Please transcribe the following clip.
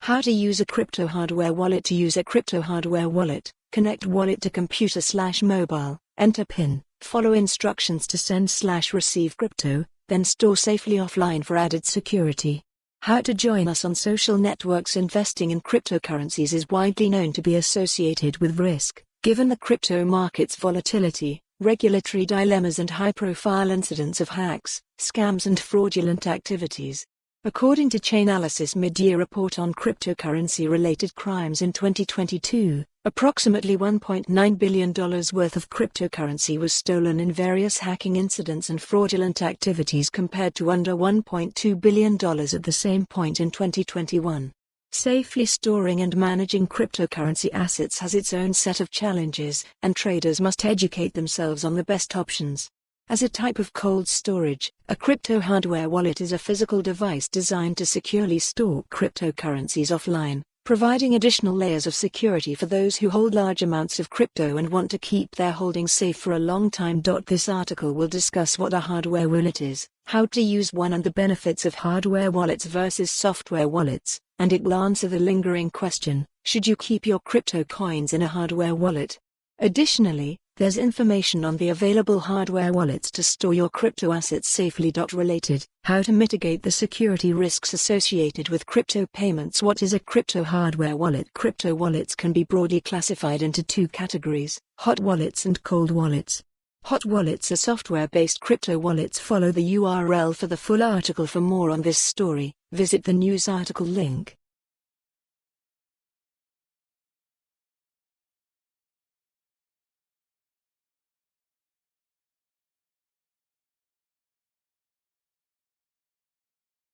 How to use a crypto hardware wallet. To use a crypto hardware wallet, connect wallet to computer/mobile, enter PIN, follow instructions to send/receive crypto, then store safely offline for added security. How to join us on social networks. Investing in cryptocurrencies is widely known to be associated with risk, given the crypto market's volatility, regulatory dilemmas and high-profile incidents of hacks, scams and fraudulent activities. According to Chainalysis mid-year report on cryptocurrency-related crimes in 2022, approximately $1.9 billion worth of cryptocurrency was stolen in various hacking incidents and fraudulent activities compared to under $1.2 billion at the same point in 2021. Safely storing and managing cryptocurrency assets has its own set of challenges, and traders must educate themselves on the best options. As a type of cold storage, a crypto hardware wallet is a physical device designed to securely store cryptocurrencies offline, providing additional layers of security for those who hold large amounts of crypto and want to keep their holdings safe for a long time. This article will discuss what a hardware wallet is, how to use one and the benefits of hardware wallets versus software wallets, and it will answer the lingering question, should you keep your crypto coins in a hardware wallet? Additionally, there's information on the available hardware wallets to store your crypto assets safely. Related, how to mitigate the security risks associated with crypto payments. What is a crypto hardware wallet? Crypto wallets can be broadly classified into two categories, hot wallets and cold wallets. Hot wallets are software-based crypto wallets. Follow the URL for the full article. For more on this story, visit the news article link.